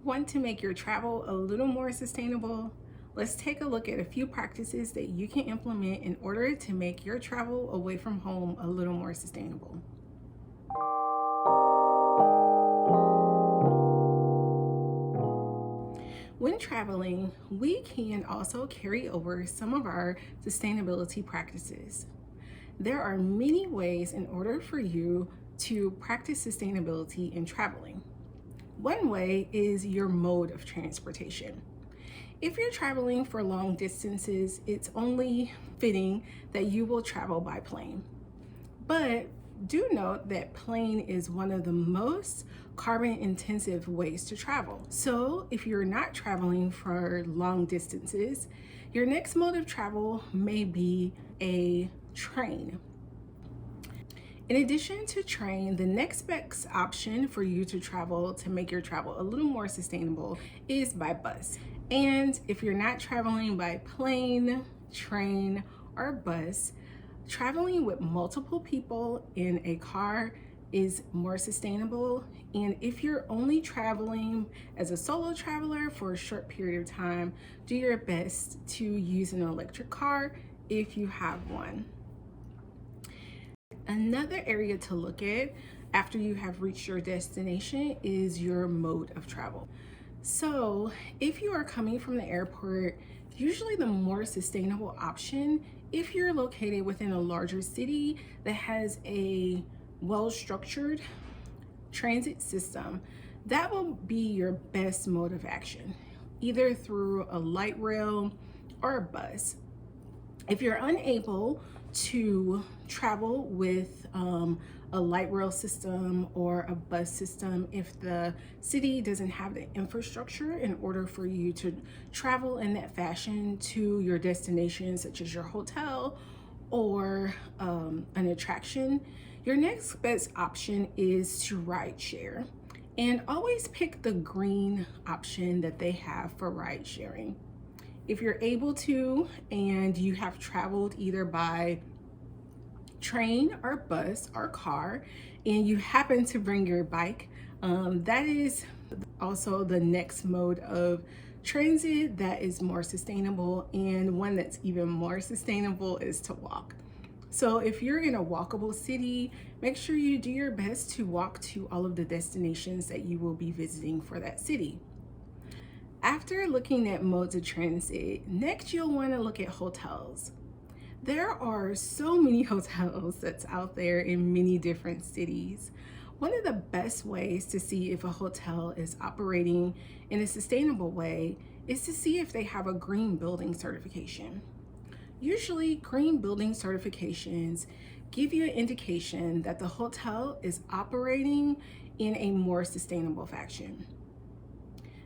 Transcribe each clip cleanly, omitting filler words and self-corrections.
Want to make your travel a little more sustainable? Let's take a look at a few practices that you can implement in order to make your travel away from home a little more sustainable. When traveling, we can also carry over some of our sustainability practices. There are many ways in order for you to practice sustainability in traveling. One way is your mode of transportation. If you're traveling for long distances, it's only fitting that you will travel by plane. But do note that plane is one of the most carbon intensive ways to travel. So if you're not traveling for long distances, your next mode of travel may be a train. In addition to train, the next best option for you to travel to make your travel a little more sustainable is by bus. And if you're not traveling by plane, train, or bus, traveling with multiple people in a car is more sustainable. And if you're only traveling as a solo traveler for a short period of time, do your best to use an electric car if you have one. Another area to look at after you have reached your destination is your mode of travel. So if you are coming from the airport, usually the more sustainable option, if you're located within a larger city that has a well-structured transit system, that will be your best mode of action, either through a light rail or a bus. If you're unable to travel with a light rail system or a bus system, if the city doesn't have the infrastructure in order for you to travel in that fashion to your destination, such as your hotel or an attraction, your next best option is to ride share. And always pick the green option that they have for ride sharing. If you're able to and you have traveled either by train or bus or car and you happen to bring your bike, that is also the next mode of transit that is more sustainable, and one that's even more sustainable is to walk. So if you're in a walkable city, make sure you do your best to walk to all of the destinations that you will be visiting for that city. After looking at modes of transit, next you'll want to look at hotels. There are so many hotels that's out there in many different cities. One of the best ways to see if a hotel is operating in a sustainable way is to see if they have a green building certification. Usually, green building certifications give you an indication that the hotel is operating in a more sustainable fashion.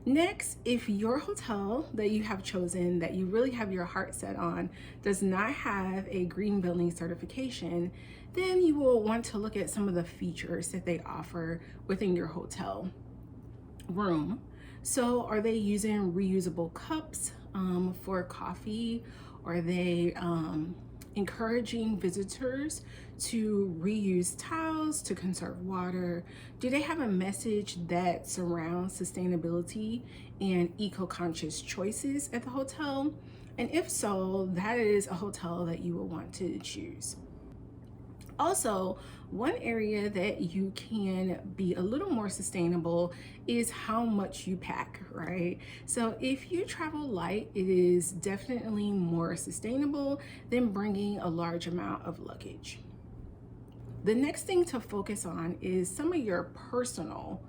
Next, if your hotel that you have chosen, that you really have your heart set on, does not have a green building certification, then you will want to look at some of the features that they offer within your hotel room. So are they using reusable cups for coffee? Are they encouraging visitors to reuse towels to conserve water? Do they have a message that surrounds sustainability and eco-conscious choices at the hotel? And if so, that is a hotel that you will want to choose. Also, one area that you can be a little more sustainable is how much you pack, right? So if you travel light, it is definitely more sustainable than bringing a large amount of luggage. The next thing to focus on is some of your personal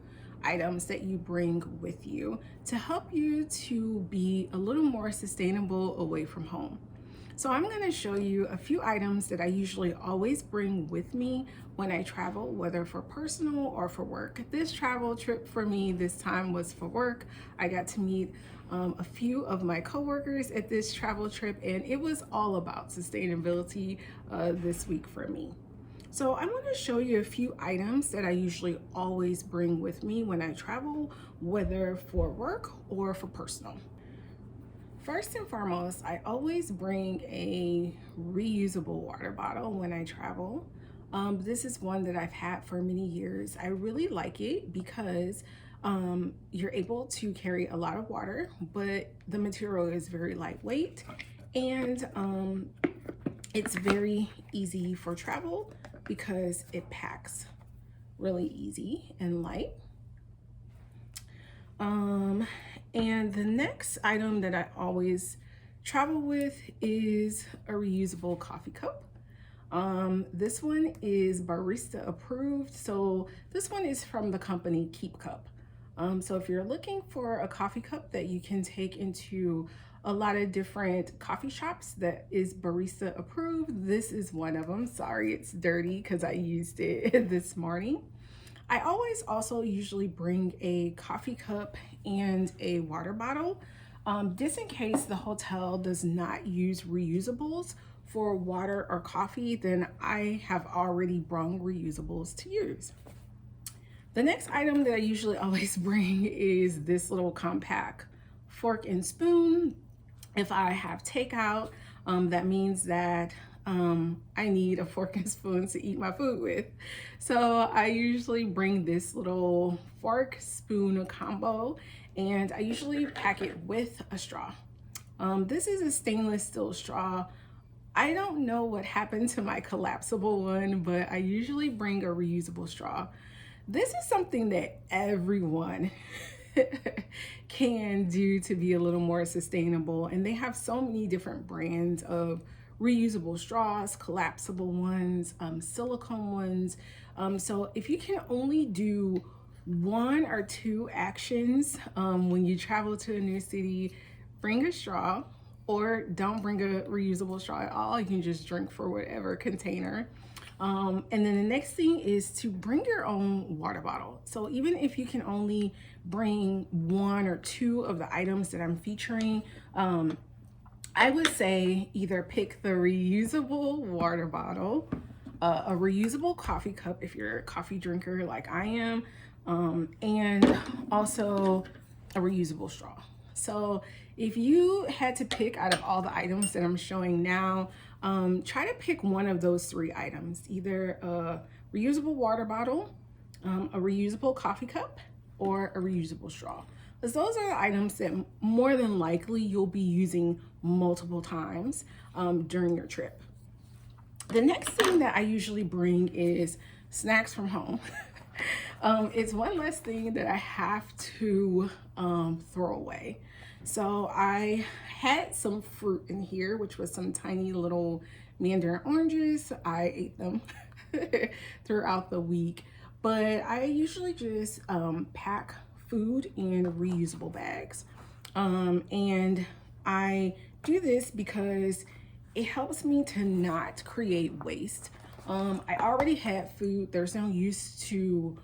items that you bring with you to help you to be a little more sustainable away from home. So I'm going to show you a few items that I usually always bring with me when I travel, whether for personal or for work. This travel trip for me this time was for work. I got to meet a few of my coworkers at this travel trip, and it was all about sustainability this week for me. So I'm going to show you a few items that I usually always bring with me when I travel, whether for work or for personal. First and foremost, I always bring a reusable water bottle when I travel. This is one that I've had for many years. I really like it because You're able to carry a lot of water, but the material is very lightweight, and it's very easy for travel because it packs really easy and light. And the next item that I always travel with is a reusable coffee cup. This one is barista approved. So this one is from the company Keep Cup. So if you're looking for a coffee cup that you can take into a lot of different coffee shops that is barista approved, this is one of them. Sorry, it's dirty because I used it this morning. I always also usually bring a coffee cup and a water bottle, just in case the hotel does not use reusables for water or coffee, then I have already brung reusables to use. The next item that I usually always bring is this little compact fork and spoon. If I have takeout, that means that I need a fork and spoon to eat my food with. So I usually bring this little fork spoon combo, and I usually pack it with a straw. This is a stainless steel straw. I don't know what happened to my collapsible one, but I usually bring a reusable straw. This is something that everyone can do to be a little more sustainable, and they have so many different brands of reusable straws, collapsible ones, silicone ones. So if you can only do one or two actions when you travel to a new city, bring a straw, or don't bring a reusable straw at all. You can just drink for whatever container. And then the next thing is to bring your own water bottle. So even if you can only bring one or two of the items that I'm featuring, I would say either pick the reusable water bottle, a reusable coffee cup if you're a coffee drinker like I am, and also a reusable straw. So if you had to pick out of all the items that I'm showing now, try to pick one of those three items, either a reusable water bottle, a reusable coffee cup, or a reusable straw. Because those are the items that more than likely you'll be using multiple times during your trip. The next thing that I usually bring is snacks from home. It's one less thing that I have to throw away. So I had some fruit in here, which was some tiny little mandarin oranges. I ate them throughout the week, but I usually just pack food in reusable bags. And I do this because it helps me to not create waste. I already had food. There's no use to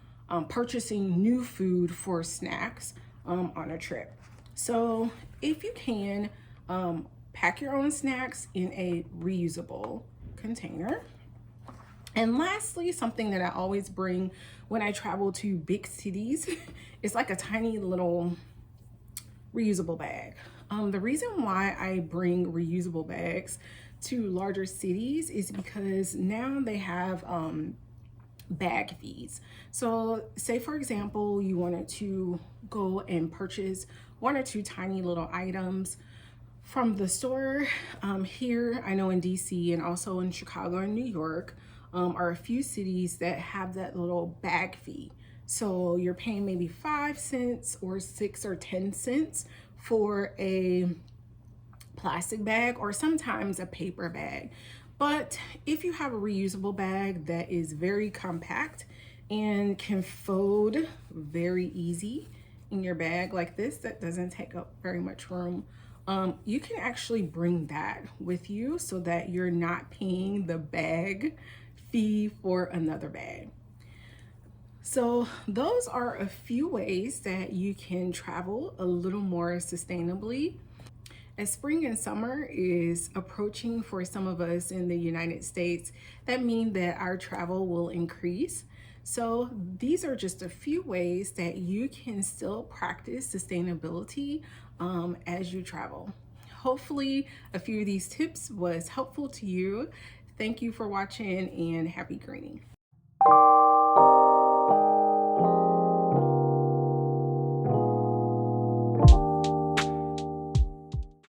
purchasing new food for snacks on a trip. So if you can, pack your own snacks in a reusable container. And lastly, something that I always bring when I travel to big cities is like a tiny little reusable bag. The reason why I bring reusable bags to larger cities is because now they have bag fees. So say for example, you wanted to go and purchase one or two tiny little items from the store. Here, I know in DC and also in Chicago and New York are a few cities that have that little bag fee. So you're paying maybe 5 cents or 6 or 10 cents for a plastic bag or sometimes a paper bag. But if you have a reusable bag that is very compact and can fold very easy in your bag like this, that doesn't take up very much room, you can actually bring that with you so that you're not paying the bag fee for another bag. So those are a few ways that you can travel a little more sustainably. As spring and summer is approaching for some of us in the United States, that means that our travel will increase. So these are just a few ways that you can still practice sustainability as you travel. Hopefully a few of these tips was helpful to you. Thank you for watching and happy greening.